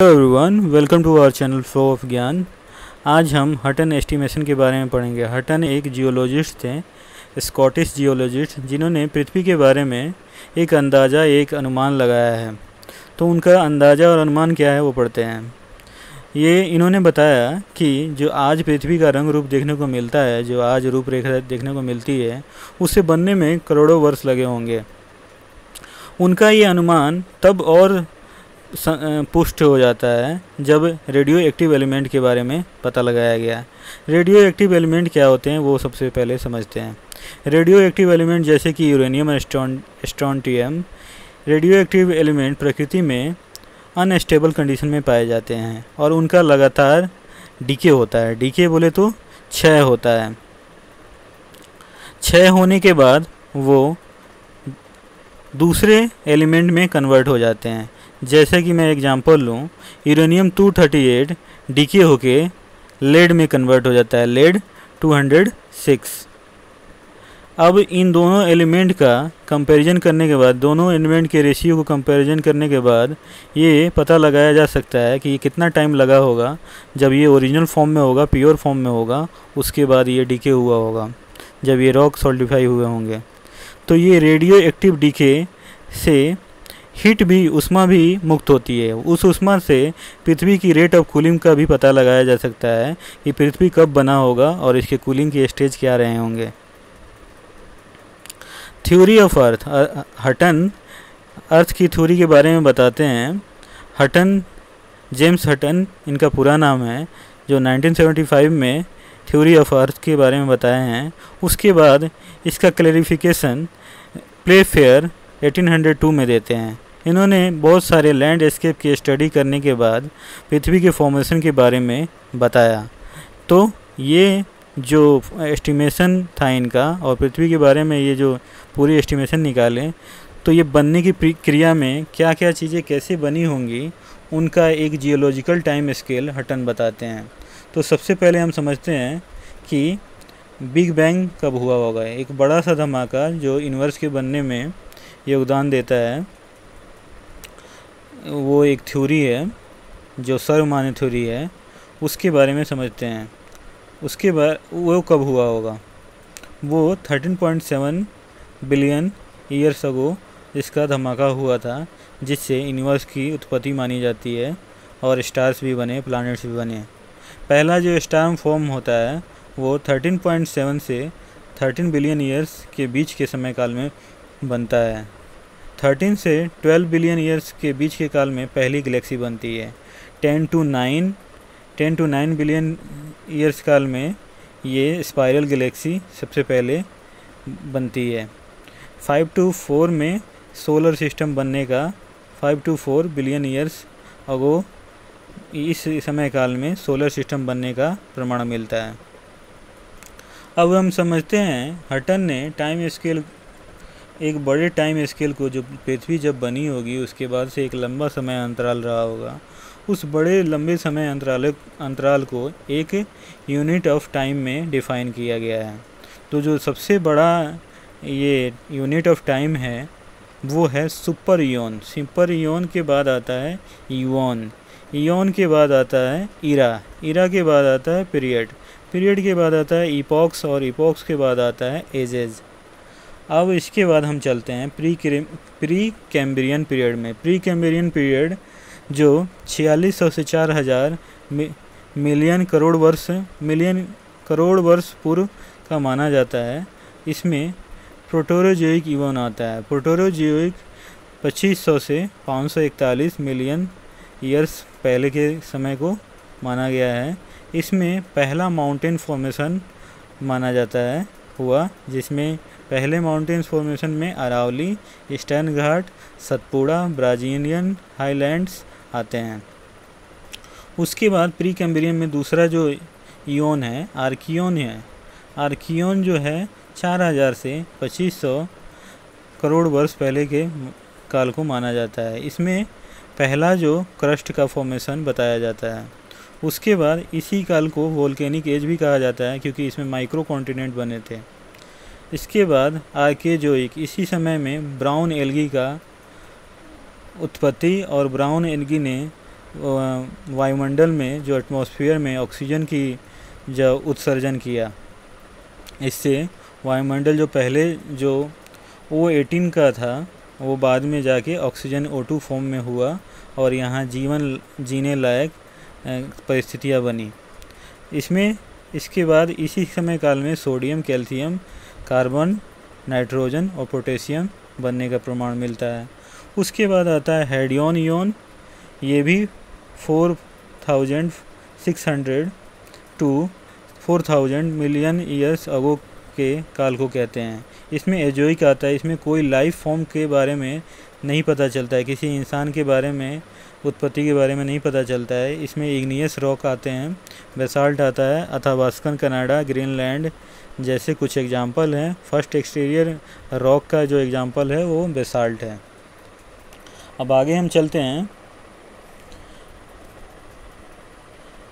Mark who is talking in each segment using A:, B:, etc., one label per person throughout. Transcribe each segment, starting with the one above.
A: Everyone, welcome to our channel flow of Gyan. आज हम हटन estimation के बारे में पढ़ेंगे। हटन एक जियोलॉजिस्ट थे, स्कॉटिश जियोलॉजिस्ट, जिन्होंने पृथ्वी के बारे में एक अंदाज़ा, एक अनुमान लगाया है। तो उनका अंदाज़ा और अनुमान क्या है वो पढ़ते हैं। ये इन्होंने बताया कि जो आज पृथ्वी का रंग रूप देखने को मिलता है, जो आज रूपरेखा देखने को मिलती है, उसे बनने में करोड़ों वर्ष लगे होंगे। उनका ये अनुमान तब और पुष्ट हो जाता है जब रेडियो एक्टिव एलिमेंट के बारे में पता लगाया गया। रेडियो एक्टिव एलिमेंट क्या होते हैं वो सबसे पहले समझते हैं। रेडियो एक्टिव एलिमेंट जैसे कि यूरेनियम और स्ट्रोंटियम, रेडियो एक्टिव एलिमेंट प्रकृति में अनस्टेबल कंडीशन में पाए जाते हैं और उनका लगातार डीके होता है। डीके बोले तो क्षय होता है। क्षय होने के बाद वो दूसरे एलिमेंट में कन्वर्ट हो जाते हैं। जैसे कि मैं एग्जांपल लूँ, यूरेनियम 238 डीके होके लेड में कन्वर्ट हो जाता है, लेड 206। अब इन दोनों एलिमेंट का कंपैरिजन करने के बाद, दोनों एलिमेंट के रेशियो को कंपैरिजन करने के बाद ये पता लगाया जा सकता है कि कितना टाइम लगा होगा जब ये ओरिजिनल फॉर्म में होगा, प्योर फॉर्म में होगा, उसके बाद ये डीके हुआ होगा, जब ये रॉक सॉलिडिफाई हुए होंगे। तो ये रेडियो एक्टिव डीके से हीट भी, उष्मा भी मुक्त होती है। उस उष्मा से पृथ्वी की रेट ऑफ कूलिंग का भी पता लगाया जा सकता है कि पृथ्वी कब बना होगा और इसके कूलिंग के स्टेज क्या रहे होंगे। थ्योरी ऑफ अर्थ, हटन अर्थ की थ्योरी के बारे में बताते हैं। हटन, जेम्स हटन इनका पूरा नाम है, जो 1975 में थ्योरी ऑफ अर्थ के बारे में बताए हैं। उसके बाद इसका क्लैरिफिकेशन प्लेफेयर 1802 में देते हैं। इन्होंने बहुत सारे लैंडस्केप की स्टडी करने के बाद पृथ्वी के फॉर्मेशन के बारे में बताया। तो ये जो एस्टिमेशन था इनका, और पृथ्वी के बारे में ये जो पूरी एस्टिमेशन निकाले, तो ये बनने की प्रक्रिया में क्या क्या चीज़ें कैसे बनी होंगी, उनका एक जियोलॉजिकल टाइम स्केल हटन बताते हैं। तो सबसे पहले हम समझते हैं कि बिग बैंग कब हुआ होगा। एक बड़ा सा धमाका जो यूनिवर्स के बनने में योगदान देता है, वो एक थ्योरी है जो सर्वमान्य थ्योरी है, उसके बारे में समझते हैं। उसके बाद वो कब हुआ होगा, वो 13.7 बिलियन ईयर्स अगो इसका धमाका हुआ था, जिससे यूनिवर्स की उत्पत्ति मानी जाती है और स्टार्स भी बने, प्लैनेट्स भी बने। पहला जो स्टार फॉर्म होता है वो 13.7 से 13 बिलियन ईयर्स के बीच के समय काल में बनता है। 13 से 12 बिलियन ईयर्स के बीच के काल में पहली गैलेक्सी बनती है। 10 to 9 बिलियन ईयर्स काल में ये स्पाइरल गैलेक्सी सबसे पहले बनती है। 5 to 4 में सोलर सिस्टम बनने का, 5 to 4 बिलियन ईयर्स अगो इस समय काल में सोलर सिस्टम बनने का प्रमाण मिलता है। अब हम समझते हैं हटन ने टाइम स्केल, एक बड़े टाइम स्केल को, जो पृथ्वी जब बनी होगी उसके बाद से एक लंबा समय अंतराल रहा होगा, उस बड़े लंबे समय अंतराल को एक यूनिट ऑफ टाइम में डिफ़ाइन किया गया है। तो जो सबसे बड़ा ये यूनिट ऑफ टाइम है वो है सुपर इयॉन। सुपर इयॉन के बाद आता है इयॉन, इयॉन के बाद आता है इरा, इरा के बाद आता है पीरियड, पीरियड के बाद आता है इपॉक्स, और इपॉक्स के बाद आता है एजेज। अब इसके बाद हम चलते हैं प्री कैम्ब्रियन पीरियड में। प्री कैम्ब्रियन पीरियड जो 4600 से 4000 मिलियन करोड़ वर्ष पूर्व का माना जाता है। इसमें प्रोटोरोजोइक इवॉन आता है। प्रोटोरोजोइक 2500 से 541 मिलियन ईयर्स पहले के समय को माना गया है। इसमें पहला माउंटेन फॉर्मेशन माना जाता है हुआ, जिसमें पहले माउंटेन्स फॉर्मेशन में अरावली, ईस्टर्न घाट, सतपुड़ा, ब्राज़ीलियन हाईलैंड्स आते हैं। उसके बाद प्री कैम्ब्रियन में दूसरा जो इयॉन है आर्कियन है। आर्कियन जो है 4000 से 2500 करोड़ वर्ष पहले के काल को माना जाता है। इसमें पहला जो क्रस्ट का फॉर्मेशन बताया जाता है। उसके बाद इसी काल को वोल्केनिक एज भी कहा जाता है, क्योंकि इसमें माइक्रो कॉन्टिनेंट बने थे। इसके बाद आर्केजोइक, इसी समय में ब्राउन एल्गी का उत्पत्ति, और ब्राउन एल्गी ने वायुमंडल में जो एटमॉस्फेयर में ऑक्सीजन की जो उत्सर्जन किया। इससे वायुमंडल जो पहले जो O18 का था वो बाद में जाके ऑक्सीजन O2 फॉर्म में हुआ और यहाँ जीवन जीने लायक परिस्थितियाँ बनी। इसके बाद इसी समय काल में सोडियम, कैल्शियम, कार्बन, नाइट्रोजन और पोटेशियम बनने का प्रमाण मिलता है। उसके बाद आता है हेडियन इयन, ये भी 4600 टू 4000 मिलियन ईयर्स अगो के काल को कहते हैं। इसमें एजोइक आता है, इसमें कोई लाइफ फॉर्म के बारे में नहीं पता चलता है, किसी इंसान के बारे में, उत्पत्ति के बारे में नहीं पता चलता है। इसमें इग्नियस रॉक आते हैं, बेसाल्ट आता है, अथाबास्कन, कनाडा, ग्रीनलैंड जैसे कुछ एग्जाम्पल हैं। फर्स्ट एक्सटीरियर रॉक का जो एग्जाम्पल है वो बेसाल्ट है। अब आगे हम चलते हैं।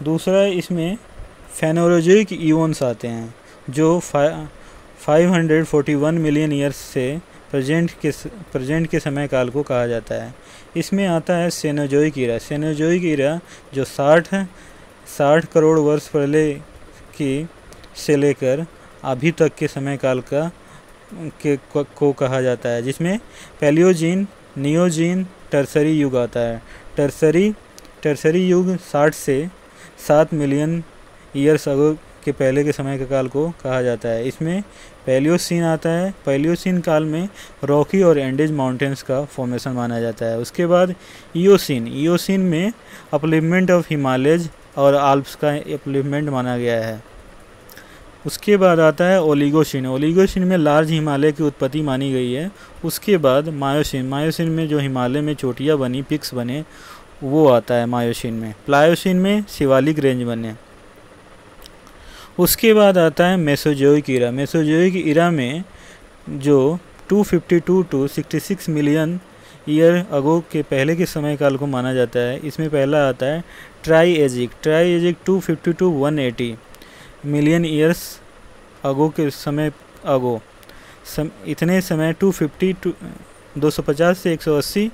A: दूसरा इसमें फेनोलॉजिक इवोन्स आते हैं जो 541 मिलियन ईयर्स से प्रेजेंट के समय काल को कहा जाता है। इसमें आता है सेनोजोइक ईरा। सेनोजोइक ईरा जो 60 करोड़ वर्ष पहले की से लेकर अभी तक के समय काल को कहा जाता है, जिसमें पैलियोजीन, नियोजीन, टर्सरी युग आता है। टर्सरी युग 60 से 7 मिलियन ईयर्स अगो के पहले के समय के काल को कहा जाता है। इसमें पैलियोसीन आता है। पैलियोसीन काल में रॉकी और एंडेज माउंटेन्स का फॉर्मेशन माना जाता है। उसके बाद ईओसीन में अपलिफ्टमेंट ऑफ हिमालयज और आल्प्स का अपलिफ्टमेंट माना गया है। उसके बाद आता है ओलिगोशीन में लार्ज हिमालय की उत्पत्ति मानी गई है। उसके बाद मायोसीन में जो हिमालय में चोटियाँ बनी, पिक्स बने, वो आता है मायोसीन में। प्लायोसीन में शिवालिक रेंज बने। उसके बाद आता है मेसोजोइक ईरा। मेसोजोइक ईरा में जो 252 टू 66 मिलियन ईयर अगो के पहले के समय काल को माना जाता है। इसमें पहला आता है ट्राईएजिक 250 टू 180 मिलियन ईयर्स अगो के समय अगो। इतने समय 250 से 180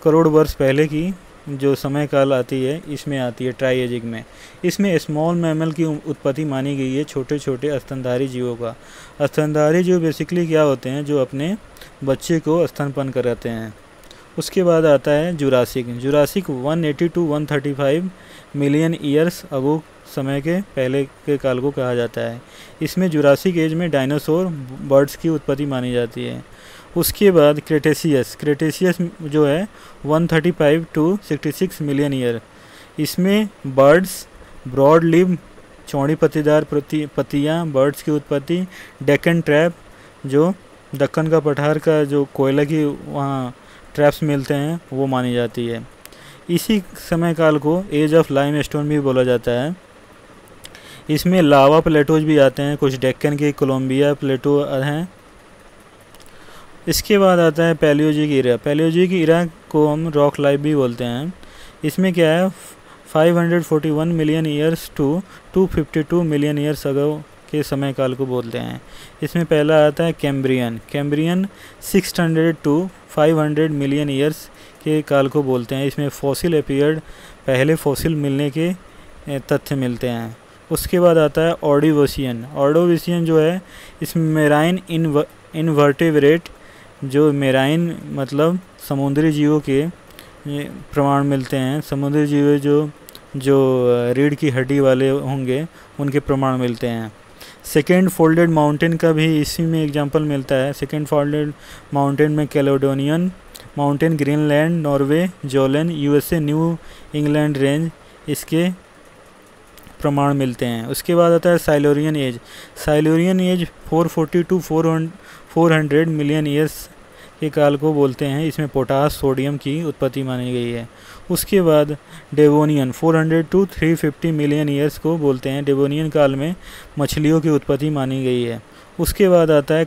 A: करोड़ वर्ष पहले की जो समय काल आती है, इसमें आती है ट्राईएजिक में। इसमें स्मॉल मैमल की उत्पत्ति मानी गई है, छोटे छोटे स्तनधारी जीवों का। स्तनधारी जीव बेसिकली क्या होते हैं, जो अपने बच्चे को स्तनपान कराते हैं। उसके बाद आता है Jurassic 180 to 135 million years ago समय के पहले के काल को कहा जाता है। इसमें जुरासिक एज में डायनासोर, बर्ड्स की उत्पत्ति मानी जाती है। उसके बाद क्रेटेशियस जो है 135 टू 66 मिलियन ईयर। इसमें बर्ड्स, ब्रॉड लिव, चौड़ी पत्तीदार पत्तियाँ, बर्ड्स की उत्पत्ति, डेक्कन ट्रैप, जो दक्कन का पठार का जो कोयला की वहाँ ट्रैप्स मिलते हैं, वो मानी जाती है। इसी समय काल को एज ऑफ लाइमस्टोन भी बोला जाता है। इसमें लावा प्लेटोज भी आते हैं, कुछ डेक्कन के कोलंबिया प्लेटो हैं। इसके बाद आता है पैलियोजिक ईरा। पैलियोजिक ईरा को हम रॉक लाइफ भी बोलते हैं। इसमें क्या है, 541 million years to 252 million years ago के समय काल को बोलते हैं। इसमें पहला आता है कैम्ब्रियन 600 टू 500 मिलियन ईयर्स के काल को बोलते हैं। इसमें फॉसिल अपीयर्ड, पहले फॉसिल मिलने के तथ्य मिलते हैं। उसके बाद आता है ऑर्डोविशियन जो है, इसमें मेराइन इनवर्टेब्रेट, जो मेराइन मतलब समुद्री जीवों के प्रमाण मिलते हैं। समुद्री जीव जो रीढ़ की हड्डी वाले होंगे, उनके प्रमाण मिलते हैं। सेकेंड फोल्डेड माउंटेन का भी इसी में एग्जांपल मिलता है। सेकेंड फोल्डेड माउंटेन में Caledonian mountain, Greenland, Norway, Jolen, USA, new England range, इसके प्रमाण मिलते हैं। उसके बाद आता है साइलोरियन एज 440 टू 400 मिलियन ईयर्स के काल को बोलते हैं। इसमें पोटास, सोडियम की उत्पत्ति मानी गई है। उसके बाद डेवोनियन 400 टू 350 मिलियन ईयर्स को बोलते हैं। डेवोनियन काल में मछलियों की उत्पत्ति मानी गई है। उसके बाद आता है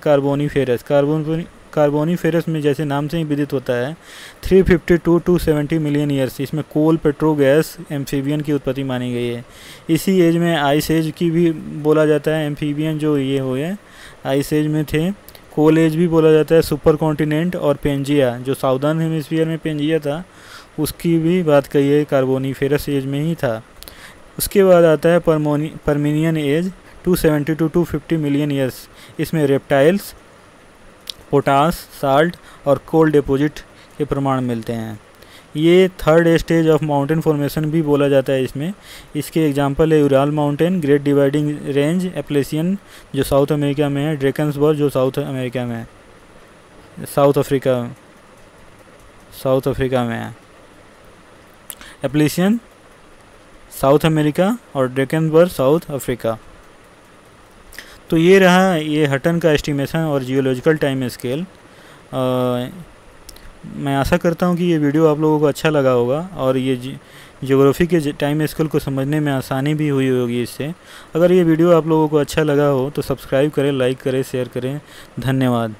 A: कार्बोनीफेरस में जैसे नाम से ही विदित होता है 350 टू 270 मिलियन ईयर्स। इसमें कोल, पेट्रो, गैस, एम्फीबियन की उत्पत्ति मानी गई है। इसी एज में आइस एज की भी बोला जाता है। एम्फीबियन जो ये हुए आइस एज में थे। कोल एज भी बोला जाता है। सुपर कॉन्टिनेंट और पेंजिया, जो साउदर्न हेमिस्फीयर में पेंजिया था, उसकी भी बात कही है, कार्बोनीफेरस एज में ही था। उसके बाद आता है Permian age 270 to 250 million years. इसमें रेप्टाइल्स, पोटास, साल्ट और कोल डिपॉजिट के प्रमाण मिलते हैं। ये third stage of mountain formation भी बोला जाता है इसमें। इसके एग्जांपल है Ural mountain, great dividing range, Appalachian जो साउथ अमेरिका में है, ड्रेकन्सबर्ग जो साउथ अमेरिका में है, साउथ अफ्रीका में है। एप्लेसियन साउथ अमेरिका और ड्रेकन्सबर्ग साउथ अफ्रीका। तो ये रहा ये हटन का एस्टिमेशन और जियोलॉजिकल टाइम स्केल। मैं आशा करता हूँ कि ये वीडियो आप लोगों को अच्छा लगा होगा और ये ज्योग्राफी के टाइम स्केल को समझने में आसानी भी हुई होगी इससे। अगर ये वीडियो आप लोगों को अच्छा लगा हो तो सब्सक्राइब करें, लाइक करें, शेयर करें। धन्यवाद।